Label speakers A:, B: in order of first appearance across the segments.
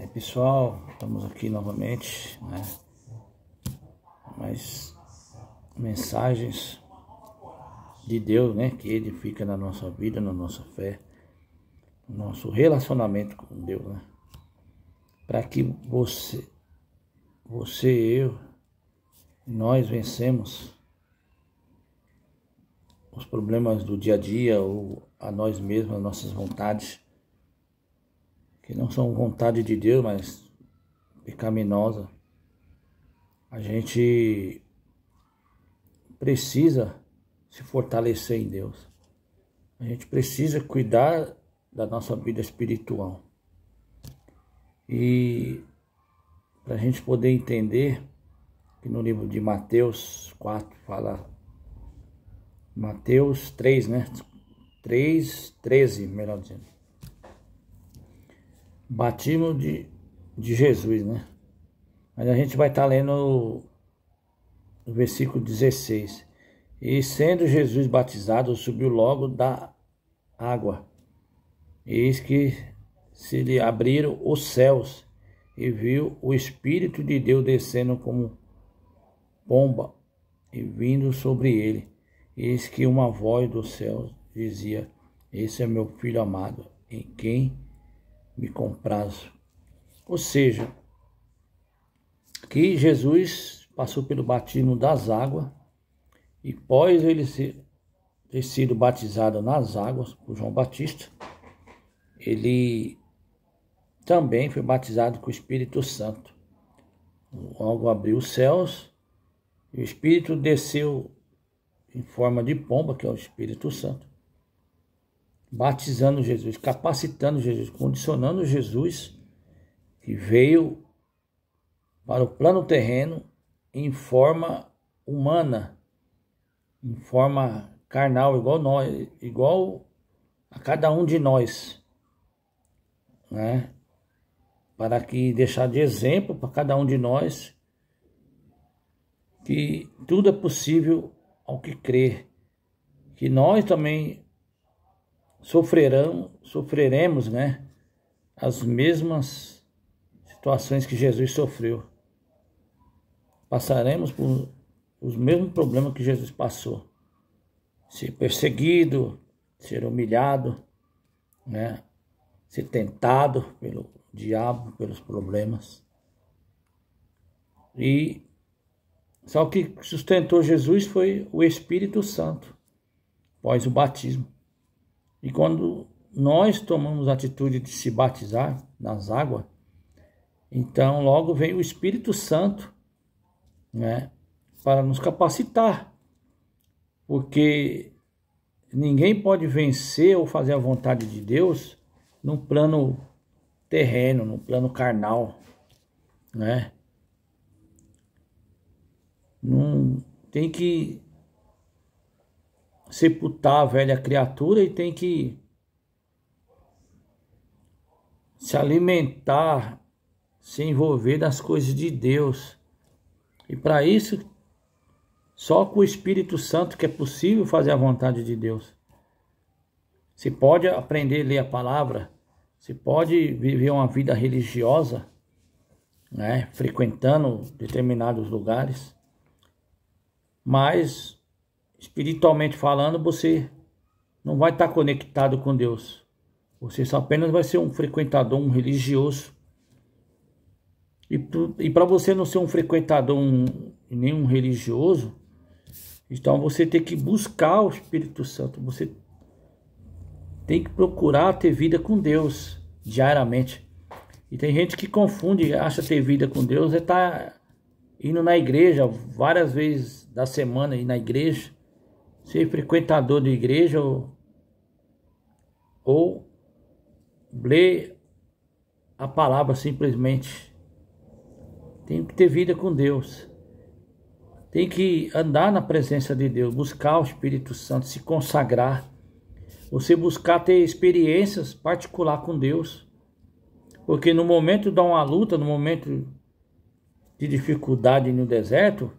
A: Pessoal, estamos aqui novamente, né? Mais mensagens de Deus, né? Que edifica na nossa vida, na nossa fé, no nosso relacionamento com Deus, né? Para que você, eu, nós vencemos os problemas do dia a dia ou a nós mesmos, as nossas vontades, que não são vontade de Deus, mas pecaminosa. A gente precisa se fortalecer em Deus. A gente precisa cuidar da nossa vida espiritual. E para a gente poder entender, que no livro de Mateus 4 fala, Mateus 3, né? 3:13, melhor dizendo. Batismo de Jesus, né? Mas a gente vai estar lendo o versículo 16. E sendo Jesus batizado, subiu logo da água. Eis que se lhe abriram os céus, e viu o Espírito de Deus descendo como pomba e vindo sobre ele. Eis que uma voz do céu dizia: esse é meu filho amado, em quem me comprazo. Ou seja, que Jesus passou pelo batismo das águas, e após ele ter sido batizado nas águas por João Batista, ele também foi batizado com o Espírito Santo. Logo abriu os céus, e o Espírito desceu em forma de pomba, que é o Espírito Santo, batizando Jesus, capacitando Jesus, condicionando Jesus, que veio para o plano terreno em forma humana, em forma carnal, igual a cada um de nós, né? Para que deixar de exemplo para cada um de nós que tudo é possível ao que crer, que nós também sofreremos, né, as mesmas situações que Jesus sofreu. Passaremos por os mesmos problemas que Jesus passou. Ser perseguido, ser humilhado, né, ser tentado pelo diabo, pelos problemas. E só que sustentou Jesus foi o Espírito Santo, após o batismo. E quando nós tomamos a atitude de se batizar nas águas, então logo vem o Espírito Santo, né, para nos capacitar. Porque ninguém pode vencer ou fazer a vontade de Deus no plano terreno, no plano carnal, né? Não tem que sepultar a velha criatura e tem que se alimentar, se envolver nas coisas de Deus. E para isso, só com o Espírito Santo que é possível fazer a vontade de Deus. Se pode aprender a ler a palavra, se pode viver uma vida religiosa, né, frequentando determinados lugares, mas espiritualmente falando, você não vai estar conectado com Deus. Você só apenas vai ser um frequentador, um religioso. E para você não ser um frequentador e nem um religioso, então você tem que buscar o Espírito Santo. Você tem que procurar ter vida com Deus diariamente. E tem gente que confunde, acha ter vida com Deus é estar indo na igreja várias vezes da semana, ir na igreja, ser frequentador de igreja ou ler a palavra simplesmente. Tem que ter vida com Deus. Tem que andar na presença de Deus, buscar o Espírito Santo, se consagrar. Você buscar ter experiências particulares com Deus. Porque no momento de uma luta, no momento de dificuldade no deserto,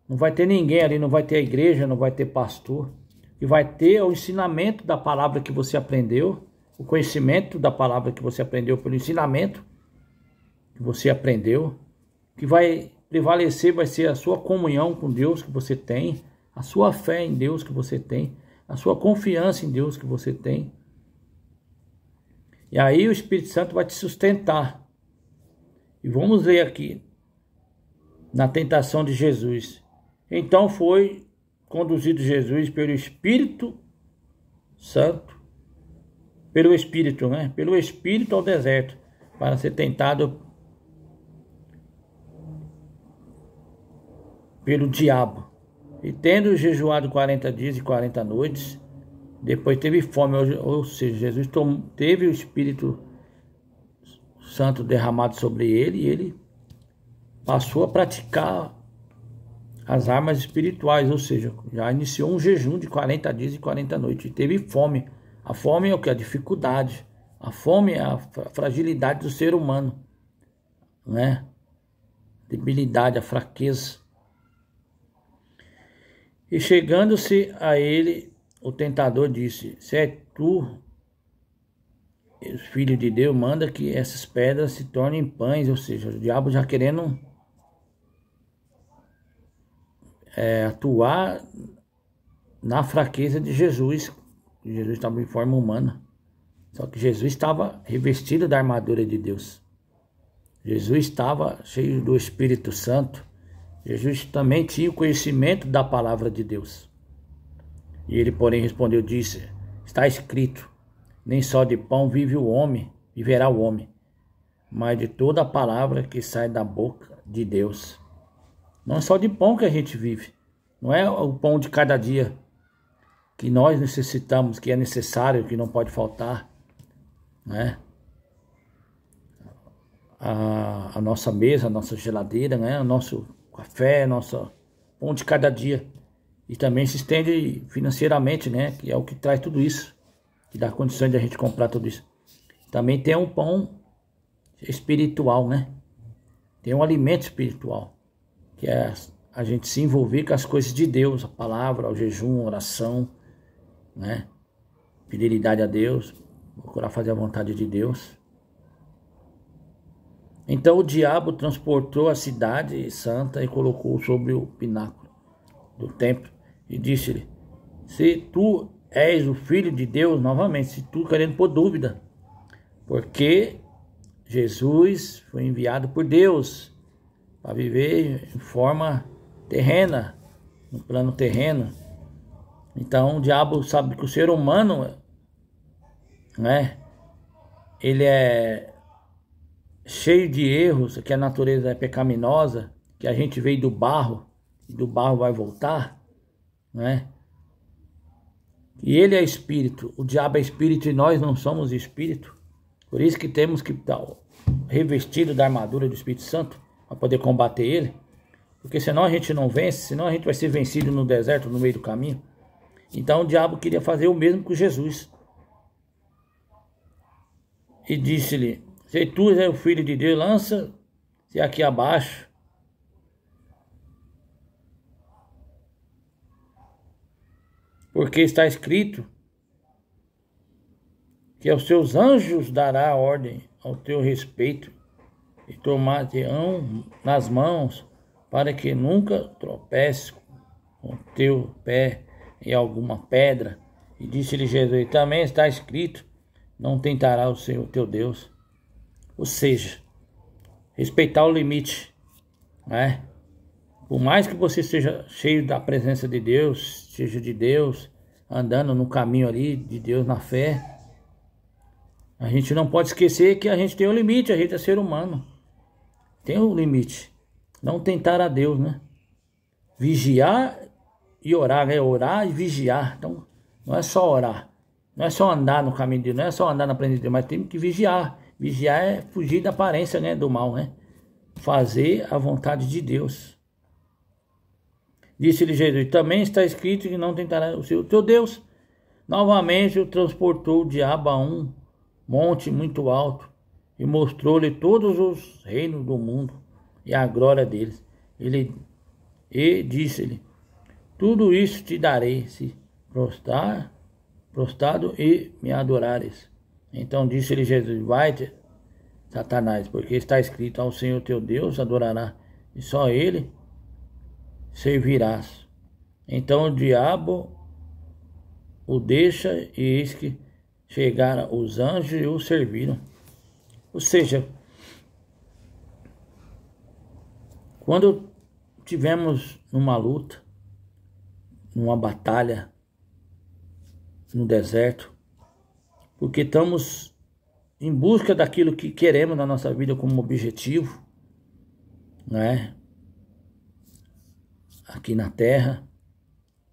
A: não vai ter ninguém ali, não vai ter a igreja, não vai ter pastor. E vai ter o ensinamento da palavra que você aprendeu, o conhecimento da palavra que você aprendeu pelo ensinamento. que você aprendeu. O que vai prevalecer vai ser a sua comunhão com Deus que você tem, a sua fé em Deus que você tem, a sua confiança em Deus que você tem. E aí o Espírito Santo vai te sustentar. E vamos ler aqui, na tentação de Jesus. Então foi conduzido Jesus pelo Espírito Santo, pelo Espírito, né? Pelo Espírito ao deserto, para ser tentado pelo diabo. E tendo jejuado 40 dias e 40 noites, depois teve fome, ou seja, Jesus teve o Espírito Santo derramado sobre ele, e ele passou a praticar as armas espirituais, ou seja, já iniciou um jejum de 40 dias e 40 noites, e teve fome. A fome é o que? A dificuldade. A fome é a fragilidade do ser humano, né? Debilidade, a fraqueza. E chegando-se a ele, o tentador disse: se é tu, filho de Deus, manda que essas pedras se tornem pães. Ou seja, o diabo já querendo atuar na fraqueza de Jesus. Jesus estava em forma humana. Só que Jesus estava revestido da armadura de Deus. Jesus estava cheio do Espírito Santo. Jesus também tinha o conhecimento da palavra de Deus. E ele, porém, respondeu, disse: está escrito, nem só de pão vive o homem, viverá o homem, mas de toda a palavra que sai da boca de Deus. Não é só de pão que a gente vive. Não é o pão de cada dia que nós necessitamos, que é necessário, que não pode faltar, né? A nossa mesa, a nossa geladeira, né? O nosso café, nosso pão de cada dia. E também se estende financeiramente, né? Que é o que traz tudo isso, que dá condições de a gente comprar tudo isso. Também tem um pão espiritual, né? Tem um alimento espiritual, que é a gente se envolver com as coisas de Deus, a palavra, o jejum, a oração, né? Fidelidade a Deus, procurar fazer a vontade de Deus. Então o diabo transportou a cidade santa e colocou sobre o pináculo do templo e disse-lhe: se tu és o filho de Deus, novamente, se tu querendo pôr dúvida, porque Jesus foi enviado por Deus para viver em forma terrena, no plano terreno. Então o diabo sabe que o ser humano, né, ele é cheio de erros, que a natureza é pecaminosa, que a gente veio do barro e do barro vai voltar, né? E ele é espírito, o diabo é espírito e nós não somos espírito. Por isso que temos que estar revestido da armadura do Espírito Santo para poder combater ele, porque senão a gente não vence, senão a gente vai ser vencido no deserto, no meio do caminho. Então o diabo queria fazer o mesmo com Jesus. E disse-lhe: se tu és o filho de Deus, lança-se aqui abaixo. Porque está escrito que aos seus anjos dará ordem ao teu respeito e tomar-te-ão nas mãos para que nunca tropeces com o teu pé em alguma pedra. E disse-lhe Jesus: também está escrito, não tentará o Senhor teu Deus. Ou seja, respeitar o limite, né? Por mais que você seja cheio da presença de Deus, seja de Deus, andando no caminho ali de Deus na fé, a gente não pode esquecer que a gente tem um limite, a gente é ser humano. Tem um limite. Não tentar a Deus, né? Vigiar e orar, né? Orar e vigiar. Então, não é só orar, não é só andar no caminho de Deus, não é só andar na presença de Deus, mas temos que vigiar. Vigiar é fugir da aparência, né, do mal, né? Fazer a vontade de Deus. Disse-lhe Jesus: também está escrito que não tentará o Senhor teu Deus. Novamente o transportou o diabo a um monte muito alto e mostrou-lhe todos os reinos do mundo e a glória deles. E disse-lhe: tudo isso te darei, se prostrado e me adorares. Então disse-lhe Jesus: vai-te, Satanás, porque está escrito: ao Senhor teu Deus adorará, e só Ele servirás. Então o diabo o deixa, e eis que chegaram os anjos e o serviram. Ou seja, quando tivemos numa luta, numa batalha, no deserto, porque estamos em busca daquilo que queremos na nossa vida como objetivo, né? Aqui na terra,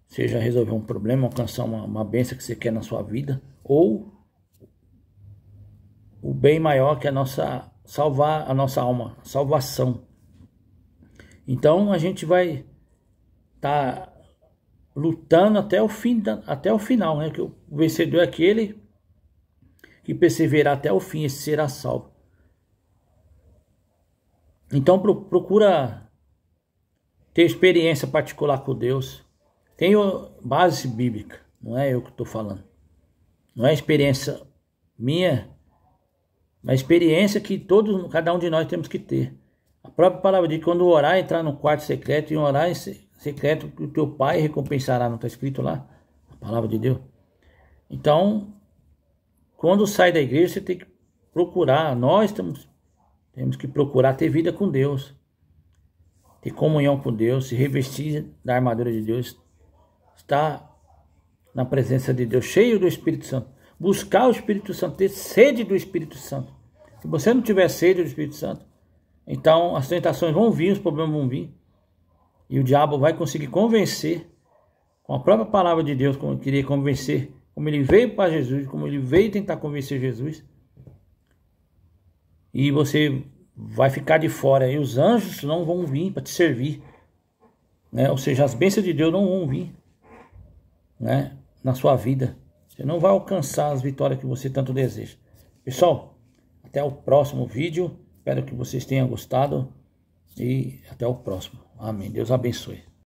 A: seja resolver um problema, alcançar uma bênção que você quer na sua vida, ou o bem maior que é salvar a nossa alma, salvação. Então a gente vai estar lutando até o fim, até o final, né? Que o vencedor é aquele que perseverar até o fim, esse será salvo. Então procura ter experiência particular com Deus. Tenho base bíblica, não é eu que estou falando. Não é experiência minha, mas experiência que cada um de nós temos que ter. A própria palavra diz: quando orar, entrar no quarto secreto, e orar em secreto, que o teu pai recompensará. Não está escrito lá? A palavra de Deus. Então, quando sai da igreja, você tem que procurar. Nós temos que procurar ter vida com Deus, ter comunhão com Deus, se revestir da armadura de Deus, estar na presença de Deus, cheio do Espírito Santo, buscar o Espírito Santo, ter sede do Espírito Santo. Se você não tiver sede do Espírito Santo, então as tentações vão vir, os problemas vão vir, e o diabo vai conseguir convencer com a própria palavra de Deus, como ele queria convencer, como ele veio para Jesus, como ele veio tentar convencer Jesus, e você vai ficar de fora, e os anjos não vão vir para te servir, né? Ou seja, as bênçãos de Deus não vão vir, né, na sua vida. Você não vai alcançar as vitórias que você tanto deseja. Pessoal, até o próximo vídeo. Espero que vocês tenham gostado. E até o próximo. Amém. Deus abençoe.